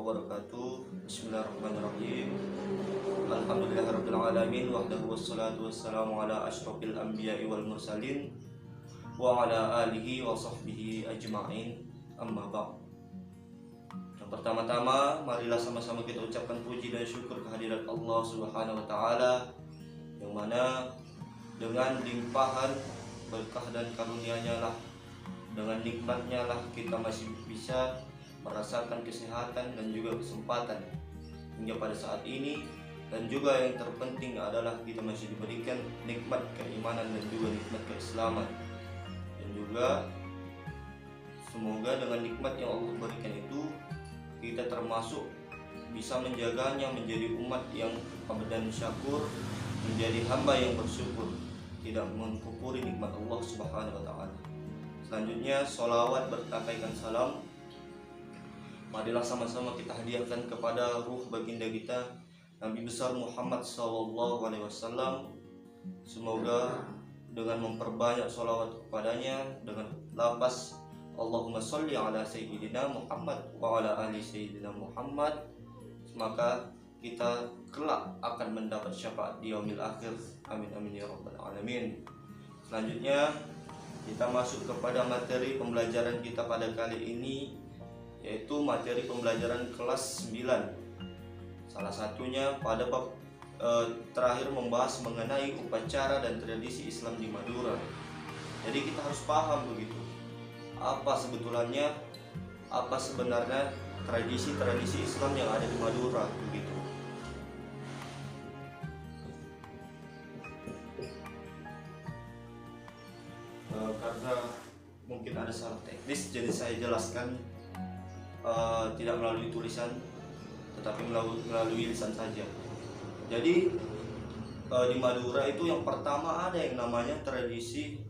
wabarakatuh. Bismillahirrahmanirrahim. Alhamdulillahirabbil alamin wahdahu wassalatu wassalamu ala asyrofil anbiya'i wal mursalin wa ala alihi wa sahbihi ajma'in. Amma ba'd. Yang pertama-tama, marilah sama-sama kita ucapkan puji dan syukur kehadirat Allah Subhanahu wa taala, yang mana dengan limpahan berkah dan karunia-Nya lah, dengan nikmatnya lah kita masih bisa merasakan kesehatan dan juga kesempatan hingga pada saat ini. Dan juga yang terpenting adalah kita masih diberikan nikmat keimanan dan juga nikmat keislaman. Dan juga semoga dengan nikmat yang Allah berikan itu kita termasuk bisa menjaganya menjadi umat yang abadan syakur, menjadi hamba yang bersyukur, tidak mengkufuri nikmat Allah Subhanahu wa taala. Selanjutnya, sholawat bertakaikan salam marilah sama-sama kita hadiahkan kepada ruh baginda kita Nabi besar Muhammad SAW. Semoga dengan memperbanyak sholawat kepadanya dengan lafaz Allahumma sholli ala sayyidina Muhammad wa ala ali sayyidina Muhammad, maka kita kelak akan mendapat syafaat di yaumil akhir. Amin amin ya rabbal alamin. Selanjutnya kita masuk kepada materi pembelajaran kita pada kali ini, yaitu materi pembelajaran kelas 9. Salah satunya pada bab terakhir membahas mengenai upacara dan tradisi Islam di Madura. Jadi kita harus paham begitu, apa sebenarnya tradisi-tradisi Islam yang ada di Madura begitu. Karena mungkin ada salah teknis, jadi saya jelaskan tidak melalui tulisan tetapi melalui lisan saja. Jadi di Madura itu yang pertama ada yang namanya tradisi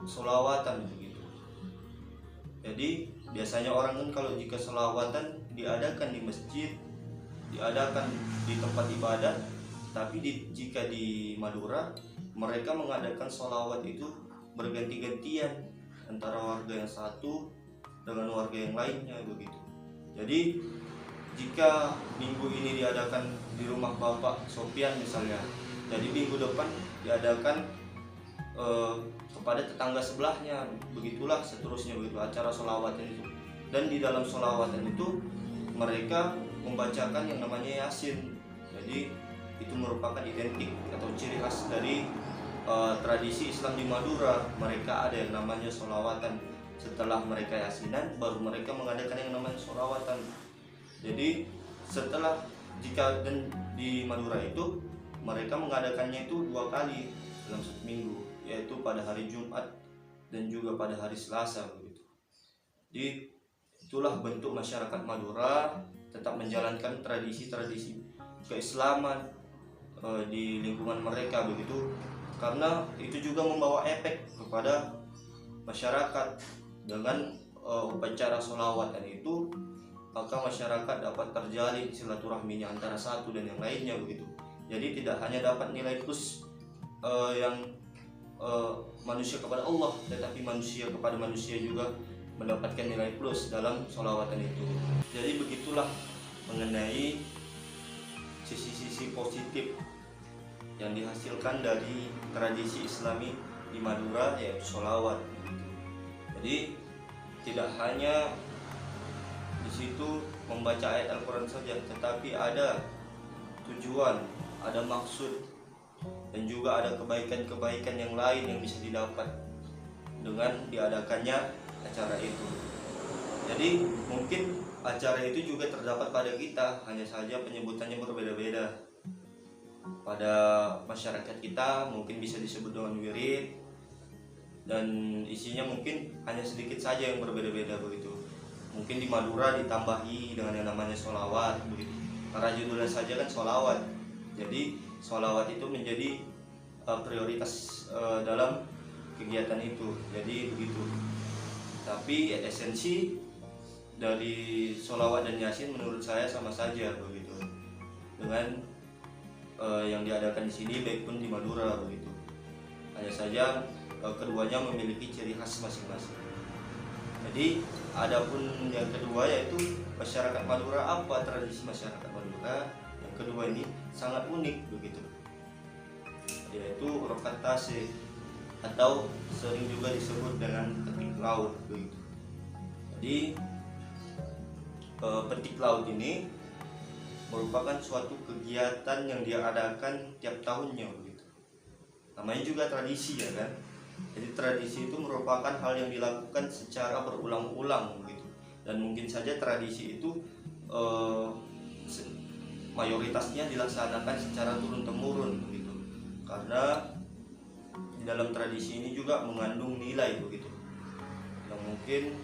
sholawatan begitu. Jadi biasanya orang kan kalau jika sholawatan diadakan di masjid, diadakan di tempat ibadat, tapi jika di Madura mereka mengadakan sholawat itu berganti-gantian antara warga yang satu dengan warga yang lainnya begitu. Jadi jika minggu ini diadakan di rumah Bapak Sopian misalnya, jadi minggu depan diadakan kepada tetangga sebelahnya, begitulah seterusnya begitu acara sholawatan itu. Dan di dalam sholawatan itu mereka membacakan yang namanya Yasin. Jadi itu merupakan identik atau ciri khas dari tradisi Islam di Madura. Mereka ada yang namanya sholawatan. Setelah mereka yasinan, baru mereka mengadakan yang namanya sholawatan. Jadi setelah jika dan di Madura itu mereka mengadakannya itu 2 kali dalam 1 minggu, yaitu pada hari Jumat dan juga pada hari Selasa begitu. Jadi itulah bentuk masyarakat Madura tetap menjalankan tradisi-tradisi keislaman di lingkungan mereka begitu, karena itu juga membawa efek kepada masyarakat. Dengan upacara sholawatan itu, maka masyarakat dapat terjalin silaturahminya antara satu dan yang lainnya begitu. Jadi tidak hanya dapat nilai plus yang manusia kepada Allah, tetapi manusia kepada manusia juga mendapatkan nilai plus dalam sholawatan itu. Jadi begitulah mengenai sisi-sisi positif yang dihasilkan dari tradisi Islami di Madura, yaitu sholawat. Jadi tidak hanya di situ membaca ayat Al-Quran saja, tetapi ada tujuan, ada maksud, dan juga ada kebaikan-kebaikan yang lain yang bisa didapat dengan diadakannya acara itu. Jadi mungkin acara itu juga terdapat pada kita, hanya saja penyebutannya berbeda-beda. Pada masyarakat kita mungkin bisa disebut dengan wirid, dan isinya mungkin hanya sedikit saja yang berbeda-beda begitu. Mungkin di Madura ditambahi dengan yang namanya sholawat begitu, karena judulnya saja kan sholawat. Jadi sholawat itu menjadi prioritas dalam kegiatan itu. Jadi begitu. Tapi esensi dari sholawat dan yasin menurut saya sama saja begitu dengan yang diadakan di sini, baik pun di Madura begitu. Hanya saja keduanya memiliki ciri khas masing-masing. Jadi adapun yang kedua yaitu masyarakat Madura. Apa tradisi masyarakat Madura? Yang kedua ini sangat unik begitu, yaitu rokat tase atau sering juga disebut dengan petik laut begitu. Jadi petik laut ini merupakan suatu kegiatan yang dia adakan tiap tahunnya begitu. Namanya juga tradisi ya kan. Jadi tradisi itu merupakan hal yang dilakukan secara berulang-ulang begitu. Dan mungkin saja tradisi itu mayoritasnya dilaksanakan secara turun-temurun begitu. Karena di dalam tradisi ini juga mengandung nilai begitu, yang mungkin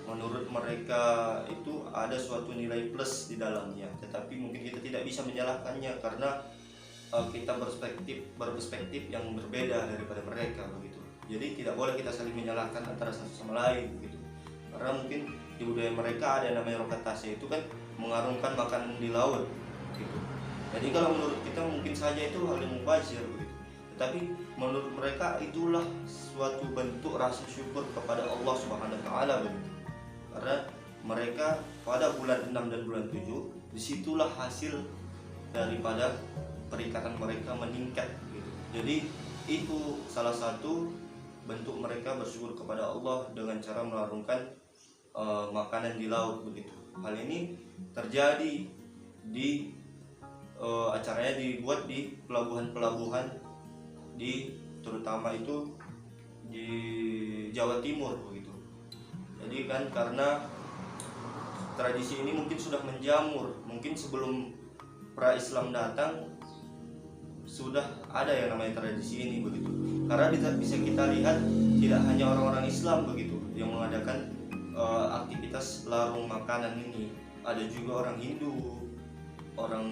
menurut mereka itu ada suatu nilai plus di dalamnya, tetapi mungkin kita tidak bisa menyalahkannya karena kita berperspektif yang berbeda daripada mereka begitu. Jadi tidak boleh kita saling menyalahkan antara satu sama lain begitu. Karena mungkin di budaya mereka ada yang namanya rokat tase, itu kan mengarungkan makanan di laut gitu. Jadi kalau menurut kita mungkin saja itu hal yang mubazir begitu, tetapi menurut mereka itulah suatu bentuk rasa syukur kepada Allah Subhanahu wa taala begitu. Karena mereka pada bulan 6 dan bulan 7 disitulah hasil daripada perikatan mereka meningkat gitu. Jadi itu salah satu bentuk mereka bersyukur kepada Allah dengan cara melarungkan makanan di laut begitu. Hal ini terjadi di acaranya dibuat di pelabuhan-pelabuhan di terutama itu di Jawa Timur begitu. Jadi kan karena tradisi ini mungkin sudah menjamur, mungkin sebelum pra-Islam datang sudah ada yang namanya tradisi ini begitu. Karena bisa kita lihat tidak hanya orang-orang Islam begitu yang mengadakan aktivitas larung makanan ini, ada juga orang Hindu, orang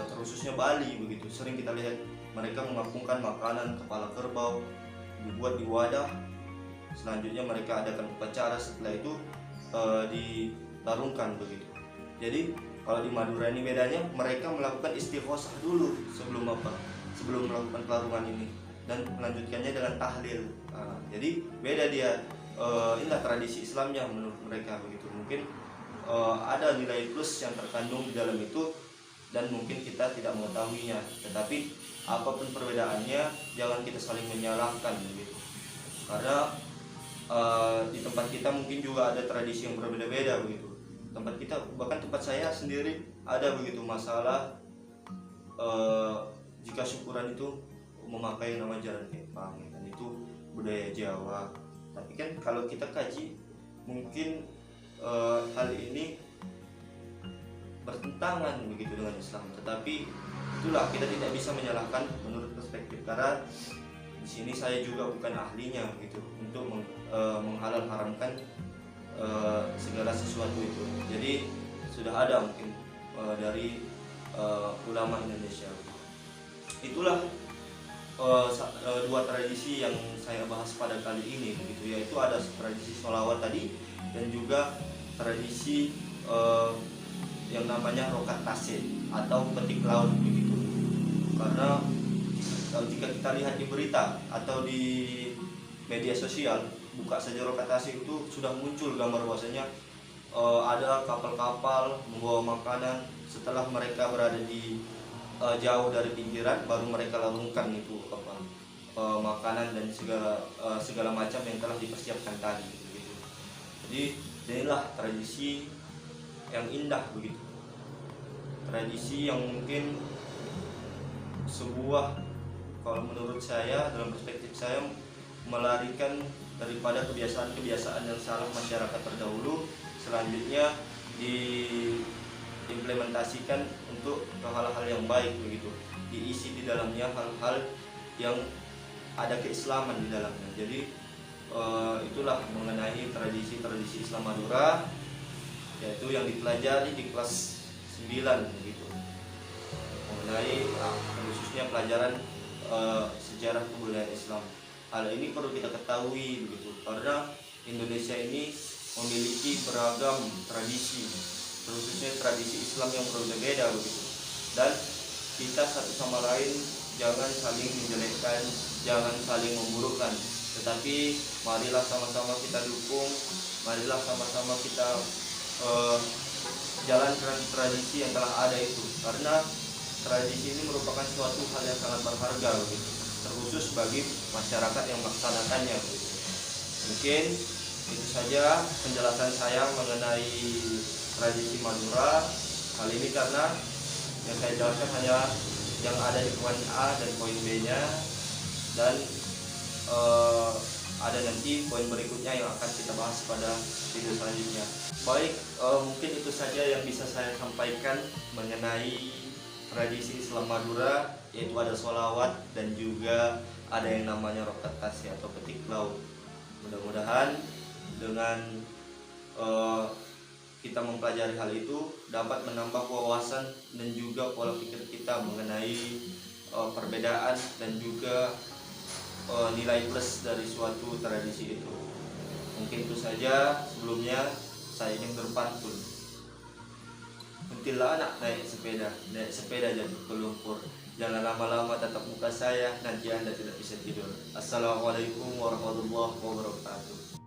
terkhususnya Bali begitu. Sering kita lihat mereka mengapungkan makanan kepala kerbau dibuat di wadah. Selanjutnya mereka adakan upacara, setelah itu dilarungkan begitu. Jadi kalau di Madura ini bedanya, mereka melakukan istighosah dulu sebelum melakukan pelarungan ini, dan melanjutkannya dengan tahlil. Jadi beda dia. Inilah tradisi Islamnya menurut mereka begitu. Mungkin ada nilai plus yang terkandung di dalam itu dan mungkin kita tidak mengetahuinya. Tetapi apapun perbedaannya, jangan kita saling menyalahkan begitu. Karena di tempat kita mungkin juga ada tradisi yang berbeda-beda begitu. Tempat kita, bahkan tempat saya sendiri ada begitu masalah jika syukuran itu memakai nama jalan kepang, dan itu budaya Jawa. Tapi kan kalau kita kaji mungkin hal ini bertentangan begitu dengan Islam. Tetapi itulah, kita tidak bisa menyalahkan menurut perspektif, karena di sini saya juga bukan ahlinya begitu untuk menghalal haramkan segala sesuatu itu. Jadi sudah ada mungkin dari ulama Indonesia. Itulah dua tradisi yang saya bahas pada kali ini begitu, yaitu ada tradisi sholawat tadi dan juga tradisi yang namanya rokat tase atau petik laut begitu. Karena jika kita lihat di berita atau di media sosial, buka saja rokat tase itu sudah muncul gambar bahwasanya ada kapal-kapal membawa makanan. Setelah mereka berada di jauh dari pinggiran, baru mereka larungkan itu makanan dan segala macam yang telah dipersiapkan tadi begitu. Jadi inilah tradisi yang indah begitu, tradisi yang mungkin sebuah, kalau menurut saya, dalam perspektif saya, melarikan daripada kebiasaan-kebiasaan yang salah masyarakat terdahulu, selanjutnya diimplementasikan untuk hal-hal yang baik begitu, diisi di dalamnya hal-hal yang ada keislaman di dalamnya. Jadi itulah mengenai tradisi-tradisi Islam Madura, yaitu yang dipelajari di kelas 9 begitu, mengenai khususnya pelajaran sejarah kebudayaan Islam. Hal ini perlu kita ketahui begitu, karena Indonesia ini memiliki beragam tradisi, khususnya tradisi Islam yang berbeda begitu. Dan kita satu sama lain jangan saling menjelekkan, jangan saling memburukkan. tetapi marilah sama-sama kita dukung, marilah sama-sama kita eh, jalankan tradisi yang telah ada itu, karena tradisi ini merupakan suatu hal yang sangat berharga gitu, terkhusus bagi masyarakat yang melaksanakannya gitu. Mungkin itu saja penjelasan saya mengenai tradisi Madura kali ini, karena yang saya jelaskan hanya yang ada di poin A dan poin B-nya, dan ada nanti poin berikutnya yang akan kita bahas pada video selanjutnya. Baik, mungkin itu saja yang bisa saya sampaikan mengenai tradisi Islam Madura, yaitu ada sholawat dan juga ada yang namanya rokat kasih atau petik laut. Mudah-mudahan dengan kita mempelajari hal itu dapat menambah wawasan dan juga pola pikir kita mengenai perbedaan dan juga nilai plus dari suatu tradisi itu. Mungkin itu saja. Sebelumnya saya ingin berpantun. Kuntilah anak naik sepeda jadi ke lumpur. Jangan lama-lama tatap muka saya, nanti Anda tidak bisa tidur. Assalamualaikum warahmatullahi wabarakatuh.